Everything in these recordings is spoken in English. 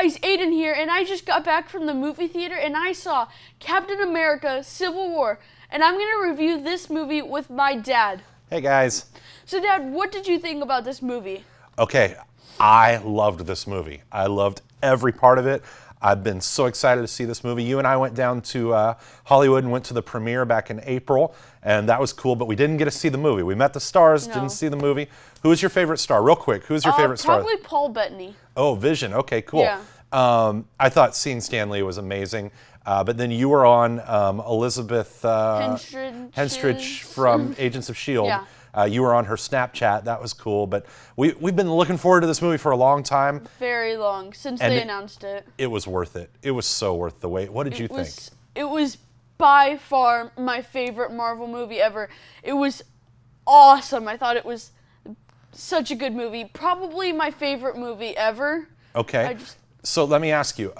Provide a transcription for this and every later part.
guys, Aiden here, and I just got back from the movie theater and I saw Captain America Civil War, and I'm going to review this movie with my dad. Hey guys. So Dad, what did you think about this movie? Okay, I loved this movie. I loved every part of it. I've been so excited to see this movie. You and I went down to Hollywood and went to the premiere back in April, and that was cool, but we didn't get to see the movie. We met the stars, didn't see the movie. Who was your favorite star? Real quick, who's your favorite star? Probably Paul Bettany. Oh, Vision. Okay, cool. Yeah. I thought seeing Stan Lee was amazing, but then you were on Elizabeth Henstridge from Agents of S.H.I.E.L.D. Yeah. You were on her Snapchat. That was cool. But we've been looking forward to this movie for a long time. Very long, since they announced it. It was worth it. It was so worth the wait. What did you think? It was by far my favorite Marvel movie ever. It was awesome. I thought it was such a good movie. Probably my favorite movie ever. Okay. So let me ask you,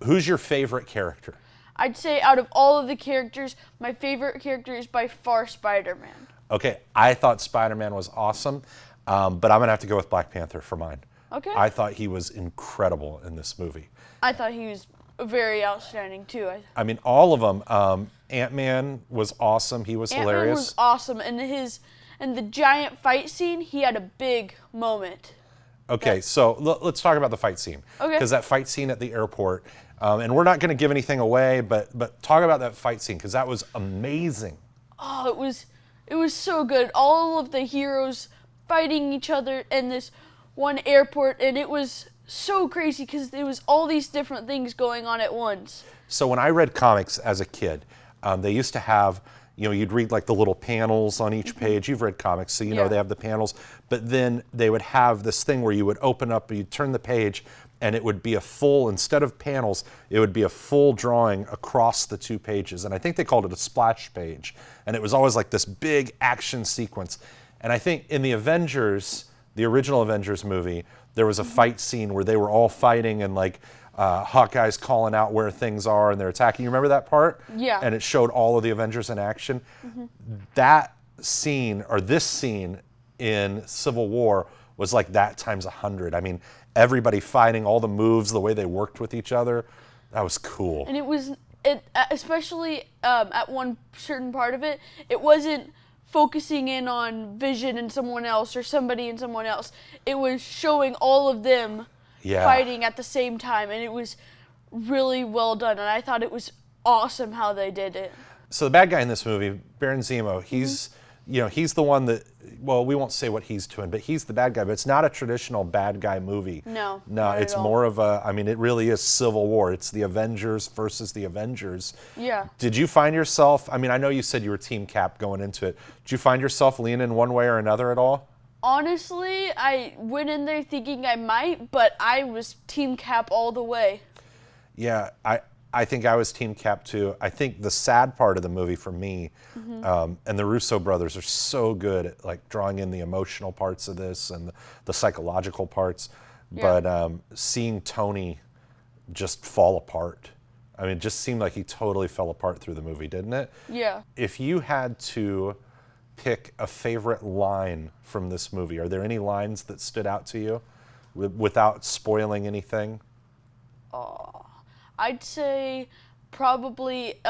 who's your favorite character? I'd say out of all of the characters, my favorite character is by far Spider-Man. Okay, I thought Spider-Man was awesome, but I'm going to have to go with Black Panther for mine. Okay. I thought he was incredible in this movie. I thought he was very outstanding, too. I mean, all of them. Ant-Man was awesome. He was hilarious. Ant-Man was awesome, and the giant fight scene, he had a big moment. Okay, so let's talk about the fight scene. Okay. Because that fight scene at the airport, and we're not going to give anything away, but talk about that fight scene, because that was amazing. Oh, it was so good. All of the heroes fighting each other in this one airport, and it was so crazy because there was all these different things going on at once. So when I read comics as a kid, they used to have, you'd read like the little panels on each page. You've read comics, so you know they have the panels. But then they would have this thing where you would open up, you'd turn the page, and it would be a full, instead of panels, it would be a full drawing across the two pages. And I think they called it a splash page. And it was always like this big action sequence. And I think in the Avengers, the original Avengers movie, there was a fight scene where they were all fighting and like Hawkeye's calling out where things are and they're attacking. You remember that part? Yeah. And it showed all of the Avengers in action. That scene, or this scene in Civil War, was like that times 100. I mean, everybody fighting, all the moves, the way they worked with each other, that was cool. And especially at one certain part of it, it wasn't focusing in on Vision and someone else or somebody and someone else. It was showing all of them fighting at the same time, and it was really well done, and I thought it was awesome how they did it. So the bad guy in this movie, Baron Zemo, he's he's the one that, well, we won't say what he's doing, but he's the bad guy. But it's not a traditional bad guy movie. No, it's more of a, I mean, it really is Civil War. It's the Avengers versus the Avengers. Yeah. Did you find yourself, I mean, I know you said you were Team Cap going into it. Did you find yourself leaning one way or another at all? Honestly, I went in there thinking I might, but I was Team Cap all the way. Yeah, I think I was Team Cap too. I think the sad part of the movie for me, and the Russo brothers are so good at like drawing in the emotional parts of this and the psychological parts, but seeing Tony just fall apart. I mean, it just seemed like he totally fell apart through the movie, didn't it? Yeah. If you had to pick a favorite line from this movie, are there any lines that stood out to you without spoiling anything? I'd say probably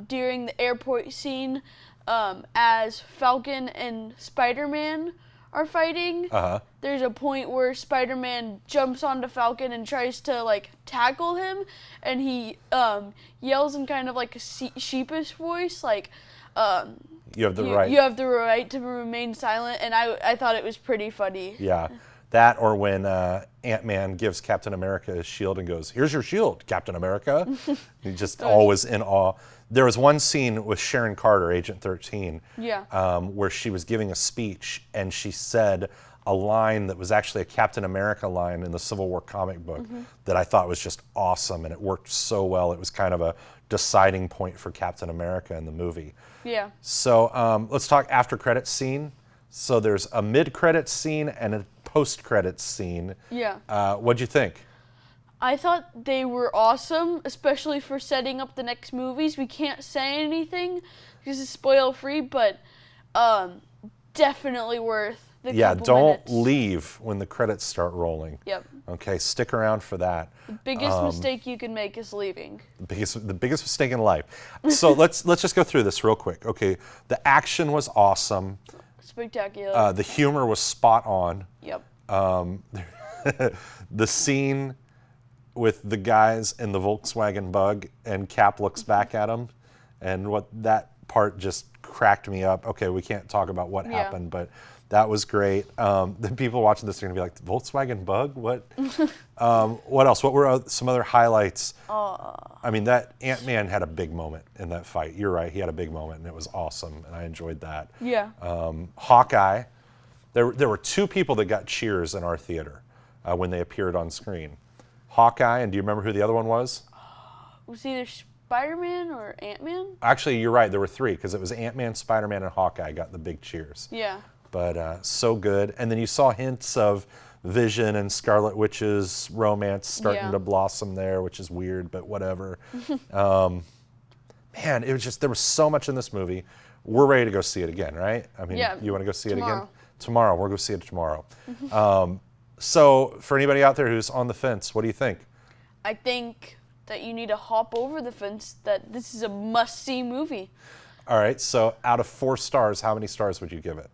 during the airport scene, as Falcon and Spider-Man are fighting, there's a point where Spider-Man jumps onto Falcon and tries to like tackle him, and he yells in kind of like a sheepish voice, like, you have the right. You have the right to remain silent, and I thought it was pretty funny. Yeah. That, or when Ant-Man gives Captain America his shield and goes, "Here's your shield, Captain America." He's just always in awe. There was one scene with Sharon Carter, Agent 13, where she was giving a speech and she said a line that was actually a Captain America line in the Civil War comic book that I thought was just awesome, and it worked so well. It was kind of a deciding point for Captain America in the movie. Yeah. So let's talk after credits scene. So there's a mid-credits scene and a post-credits scene. Yeah. What'd you think? I thought they were awesome, especially for setting up the next movies. We can't say anything because it's spoil-free, but definitely worth the couple don't minutes. leave when the credits start rolling. Yep. Okay, stick around for that. The biggest mistake you can make is leaving. The biggest mistake in life. So let's just go through this real quick. Okay, the action was awesome. Spectacular. The humor was spot on. Yep. The scene with the guys in the Volkswagen Bug and Cap looks back at him, and what that part just cracked me up. Okay, we can't talk about what happened, but that was great. The people watching this are gonna be like, Volkswagen Bug? What? What else? What were some other highlights? I mean, that Ant-Man had a big moment in that fight. You're right, he had a big moment, and it was awesome, and I enjoyed that. Yeah. Hawkeye. There were two people that got cheers in our theater when they appeared on screen. Hawkeye, and do you remember who the other one was? Was either Spider-Man or Ant-Man? Actually, you're right. There were three because it was Ant-Man, Spider-Man, and Hawkeye got the big cheers. Yeah. But so good. And then you saw hints of Vision and Scarlet Witch's romance starting to blossom there, which is weird, but whatever. Man, it was just, there was so much in this movie. We're ready to go see it again, right? I mean, you want to go see it again? Tomorrow. We'll go see it tomorrow. So for anybody out there who's on the fence, what do you think? I think that you need to hop over the fence, that this is a must-see movie. All right, so out of 4 stars, how many stars would you give it?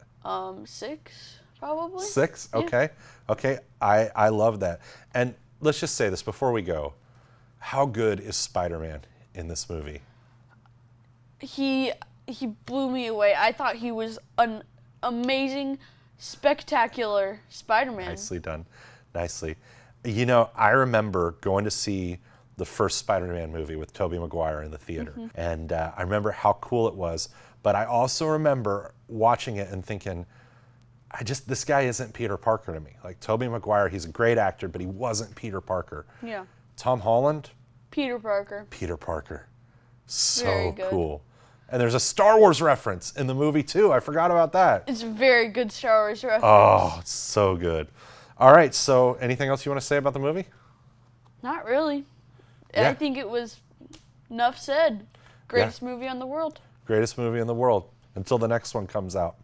6, probably. 6? Yeah. Okay. Okay, I love that. And let's just say this before we go. How good is Spider-Man in this movie? He blew me away. I thought he was an amazing, spectacular Spider-Man. Nicely done. Nicely. You know, I remember going to see the first Spider-Man movie with Tobey Maguire in the theater. And I remember how cool it was. But I also remember watching it and thinking, this guy isn't Peter Parker to me. Like, Tobey Maguire, he's a great actor, but he wasn't Peter Parker. Yeah. Tom Holland? Peter Parker. Peter Parker. So Very good. cool. And there's a Star Wars reference in the movie, too. I forgot about that. It's a very good Star Wars reference. Oh, it's so good. All right, so anything else you want to say about the movie? Not really. Yeah. I think it was enough said. Greatest movie in the world. Greatest movie in the world until the next one comes out.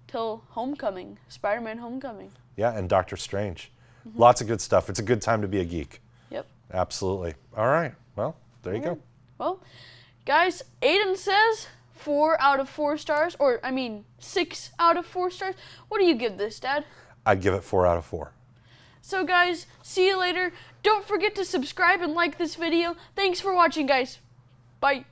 Till Homecoming. Spider-Man Homecoming. Yeah, and Doctor Strange. Lots of good stuff. It's a good time to be a geek. Yep. Absolutely. All right. Well, there you go. Well, guys, Aiden says 4 out of 4 stars, or I mean 6 out of 4 stars. What do you give this, Dad? I'd give it 4 out of 4. So guys, see you later. Don't forget to subscribe and like this video. Thanks for watching, guys. Bye.